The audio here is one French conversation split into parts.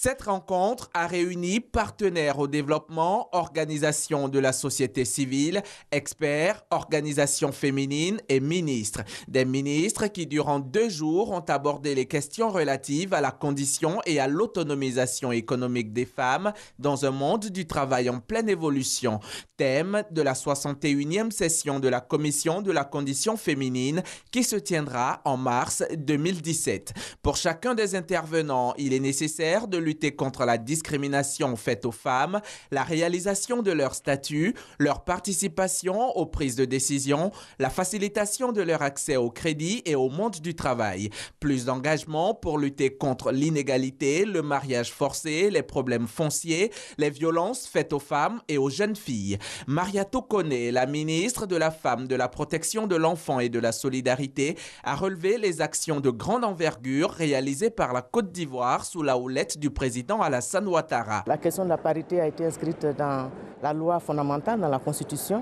Cette rencontre a réuni partenaires au développement, organisations de la société civile, experts, organisations féminines et ministres. Des ministres qui, durant 2 jours, ont abordé les questions relatives à la condition et à l'autonomisation économique des femmes dans un monde du travail en pleine évolution. Thème de la 61e session de la Commission de la condition féminine qui se tiendra en mars 2017. Pour chacun des intervenants, il est nécessaire de lutter contre la discrimination faite aux femmes, la réalisation de leur statut, leur participation aux prises de décision, la facilitation de leur accès au crédit et au monde du travail. Plus d'engagement pour lutter contre l'inégalité, le mariage forcé, les problèmes fonciers, les violences faites aux femmes et aux jeunes filles. Mariatou Koné, la ministre de la Femme, de la Protection de l'Enfant et de la Solidarité, a relevé les actions de grande envergure réalisées par la Côte d'Ivoire sous la houlette du président Alassane Ouattara. La question de la parité a été inscrite dans la loi fondamentale, dans la Constitution.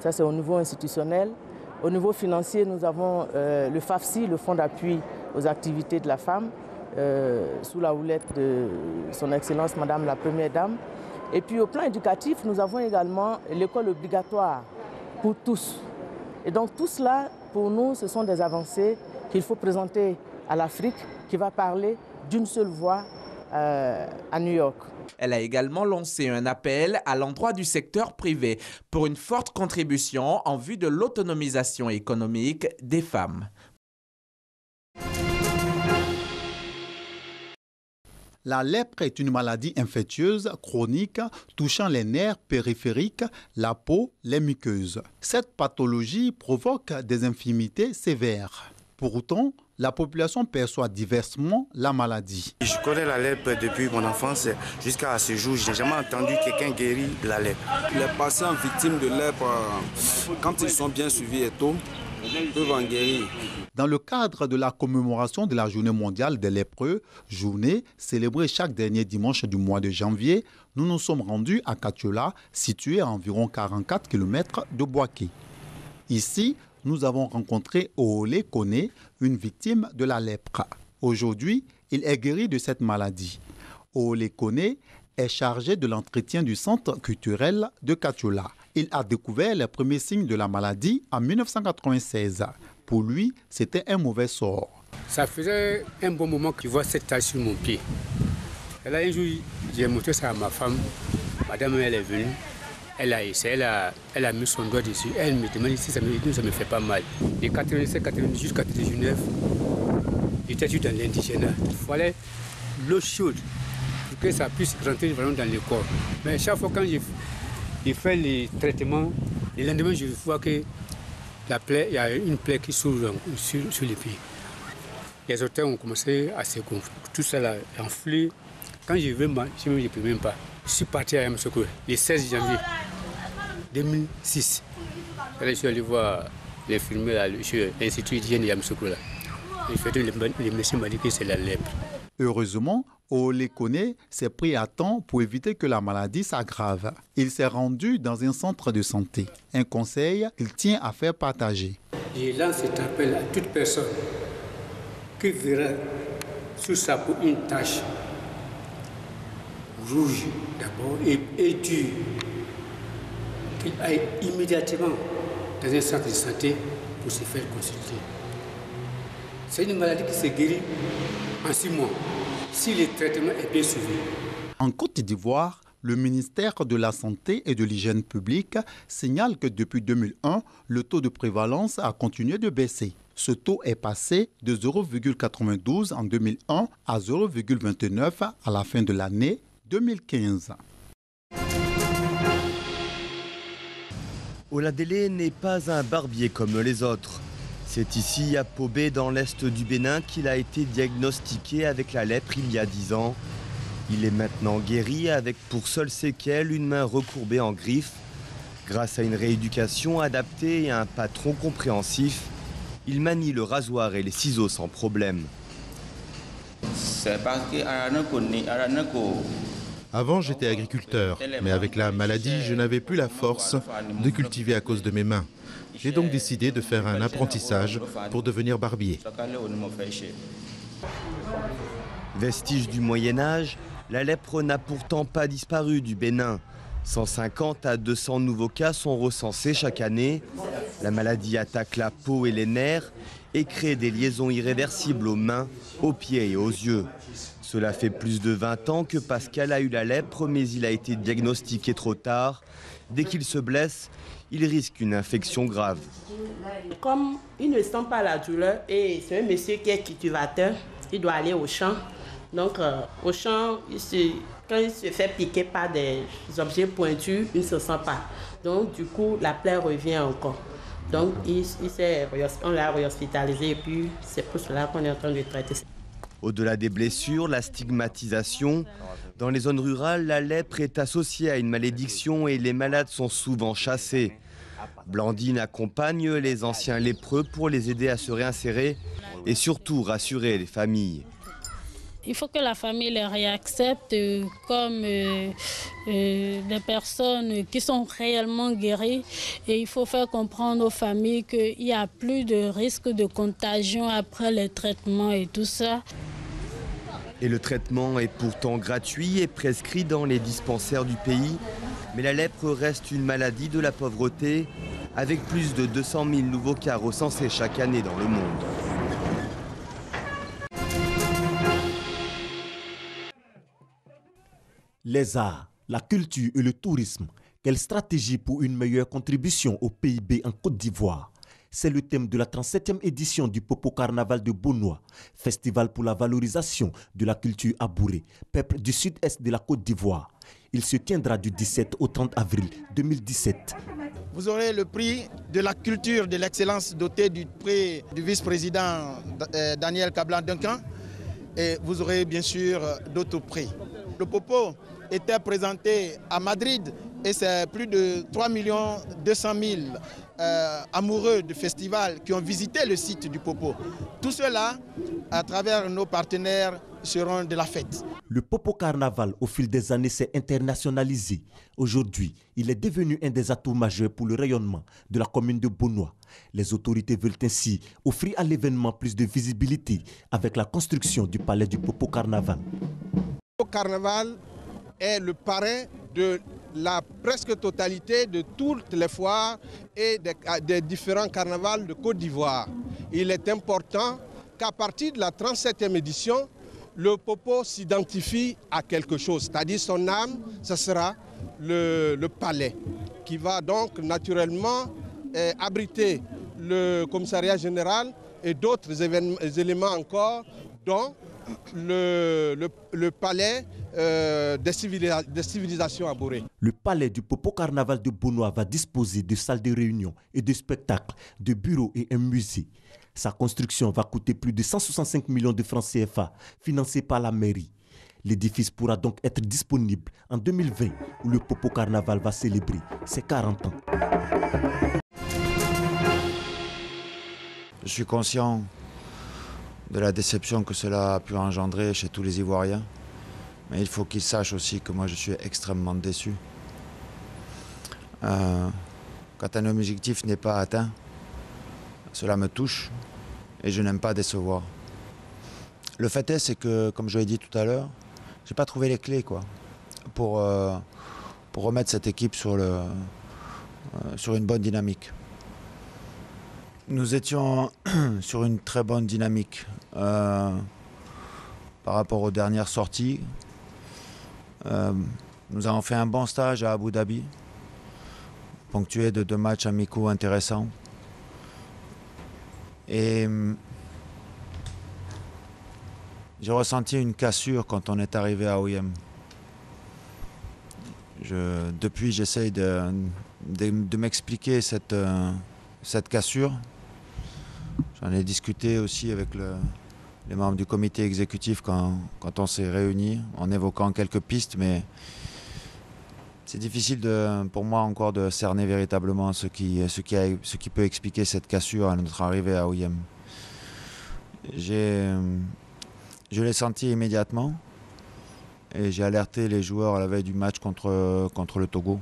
Ça, c'est au niveau institutionnel. Au niveau financier, nous avons le FAFSI, le Fonds d'appui aux activités de la femme, sous la houlette de son Excellence Madame la Première Dame. Et puis au plan éducatif, nous avons également l'école obligatoire pour tous. Et donc tout cela, pour nous, ce sont des avancées qu'il faut présenter à l'Afrique, qui va parler d'une seule voix à New York. Elle a également lancé un appel à l'endroit du secteur privé pour une forte contribution en vue de l'autonomisation économique des femmes. La lèpre est une maladie infectieuse chronique touchant les nerfs périphériques, la peau, les muqueuses. Cette pathologie provoque des infirmités sévères. Pour autant, la population perçoit diversement la maladie. Je connais la lèpre depuis mon enfance. Jusqu'à ce jour, je n'ai jamais entendu quelqu'un guéri de la lèpre. Les patients victimes de lèpre, quand ils sont bien suivis et tôt, peuvent en guérir. Dans le cadre de la commémoration de la Journée mondiale des lépreux, journée célébrée chaque dernier dimanche du mois de janvier, nous nous sommes rendus à Katiola, situé à environ 44 km de Boaké. Ici, nous avons rencontré Oolé Koné, une victime de la lèpre. Aujourd'hui, il est guéri de cette maladie. Oolé Koné est chargé de l'entretien du centre culturel de Katiola. Il a découvert les premiers signes de la maladie en 1996. Pour lui, c'était un mauvais sort. Ça faisait un bon moment que je vois cette tache sur mon pied. Et là, un jour, j'ai montré ça à ma femme. Madame, elle est venue. Elle a essayé, elle a mis son doigt dessus. Elle me demande si ça me fait pas mal. De 87, 90 jusqu'à 99, j'étais juste dans l'indigénat. Il fallait l'eau chaude pour que ça puisse rentrer vraiment dans le corps. Mais chaque fois quand je fais les traitements, le lendemain, je vois que la plaie, il y a une plaie qui s'ouvre sur les pieds. Les orteils ont commencé à se gonfler. Tout ça là, enflé. Quand je veux, je ne peux même pas. Je suis parti à Yamoussoukro le 16 janvier 2006. Je suis allé voir les films à l'Institut d'hygiène de Yamoussoukro. Le médecin m'a dit que c'est la lèpre. Heureusement, Oolé Koné s'est pris à temps pour éviter que la maladie s'aggrave. Il s'est rendu dans un centre de santé. Un conseil qu'il tient à faire partager. Je lance cet appel à toute personne qui verra sur sa peau une tache rouge d'abord et dure, qu'il aille immédiatement dans un centre de santé pour se faire consulter. C'est une maladie qui se guérit en 6 mois, si le traitement est bien suivi. En Côte d'Ivoire, le ministère de la Santé et de l'Hygiène publique signale que depuis 2001, le taux de prévalence a continué de baisser. Ce taux est passé de 0,92 en 2001 à 0,29 à la fin de l'année 2015. Oladélé n'est pas un barbier comme les autres. C'est ici, à Pobé, dans l'est du Bénin, qu'il a été diagnostiqué avec la lèpre il y a 10 ans. Il est maintenant guéri avec pour seule séquelle une main recourbée en griffe. Grâce à une rééducation adaptée et à un patron compréhensif, il manie le rasoir et les ciseaux sans problème. C'est parce que avant, j'étais agriculteur, mais avec la maladie, je n'avais plus la force de cultiver à cause de mes mains. J'ai donc décidé de faire un apprentissage pour devenir barbier. Vestige du Moyen-Âge, La lèpre n'a pourtant pas disparu du Bénin. 150 à 200 nouveaux cas sont recensés chaque année. La maladie attaque la peau et les nerfs et crée des liaisons irréversibles aux mains, aux pieds et aux yeux. Cela fait plus de 20 ans que Pascal a eu la lèpre, mais il a été diagnostiqué trop tard. Dès qu'il se blesse, il risque une infection grave. Comme il ne sent pas la douleur et c'est un monsieur qui est cultivateur, il doit aller au champ. Donc au champ, quand il se fait piquer par des objets pointus, il ne se sent pas. Donc du coup, la plaie revient encore. Donc on l'a réhospitalisé et puis c'est pour cela qu'on est en train de traiter. Au-delà des blessures, la stigmatisation. Dans les zones rurales, la lèpre est associée à une malédiction et les malades sont souvent chassés. Blandine accompagne les anciens lépreux pour les aider à se réinsérer et surtout rassurer les familles. Il faut que la famille les réaccepte comme des personnes qui sont réellement guéries. Et il faut faire comprendre aux familles qu'il n'y a plus de risque de contagion après les traitements et tout ça. Et le traitement est pourtant gratuit et prescrit dans les dispensaires du pays. Mais la lèpre reste une maladie de la pauvreté, avec plus de 200 000 nouveaux cas recensés chaque année dans le monde. Les arts, la culture et le tourisme. Quelle stratégie pour une meilleure contribution au PIB en Côte d'Ivoire? C'est le thème de la 37e édition du Popo Carnaval de Bonois, festival pour la valorisation de la culture abourée, peuple du sud-est de la Côte d'Ivoire. Il se tiendra du 17 au 30 avril 2017. Vous aurez le prix de la culture de l'excellence doté du prix du vice-président Daniel Kablan-Duncan et vous aurez bien sûr d'autres prix. Le Popo était présenté à Madrid et c'est plus de 3 200 000 amoureux du festival qui ont visité le site du Popo. Tout cela, à travers nos partenaires, seront de la fête. Le Popo Carnaval, au fil des années, s'est internationalisé. Aujourd'hui, il est devenu un des atouts majeurs pour le rayonnement de la commune de Bonois. Les autorités veulent ainsi offrir à l'événement plus de visibilité avec la construction du palais du Popo Carnaval. Le Carnaval est le parrain de la presque totalité de toutes les foires et des différents carnavals de Côte d'Ivoire. Il est important qu'à partir de la 37e édition, le Popo s'identifie à quelque chose, c'est-à-dire son âme, ce sera le palais, qui va donc naturellement abriter le commissariat général et d'autres éléments encore, dont le palais des civilisations abourées. Le palais du Popo Carnaval de Bonois va disposer de salles de réunion et de spectacles, de bureaux et un musée. Sa construction va coûter plus de 165 millions de francs CFA, financés par la mairie. L'édifice pourra donc être disponible en 2020, où le Popo Carnaval va célébrer ses 40 ans. Je suis conscient de la déception que cela a pu engendrer chez tous les Ivoiriens. Mais il faut qu'ils sachent aussi que moi je suis extrêmement déçu. Quand un objectif n'est pas atteint, cela me touche et je n'aime pas décevoir. Le fait est, c'est que, comme je l'ai dit tout à l'heure, je n'ai pas trouvé les clés pour remettre cette équipe sur une bonne dynamique. Nous étions sur une très bonne dynamique par rapport aux dernières sorties. Nous avons fait un bon stage à Abu Dhabi, ponctué de 2 matchs amicaux intéressants. Et j'ai ressenti une cassure quand on est arrivé à OIM. Depuis, j'essaye de m'expliquer cette cassure. J'en ai discuté aussi avec les membres du comité exécutif quand on s'est réunis, en évoquant quelques pistes, mais c'est difficile pour moi encore de cerner véritablement ce qui peut expliquer cette cassure à notre arrivée à OIM. Je l'ai senti immédiatement et j'ai alerté les joueurs à la veille du match contre le Togo.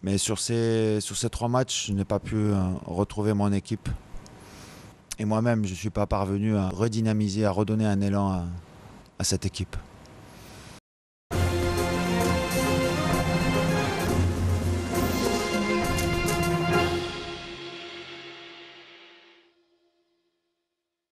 Mais sur ces 3 matchs, je n'ai pas pu retrouver mon équipe. Et moi-même, je ne suis pas parvenu à redynamiser, à redonner un élan à cette équipe.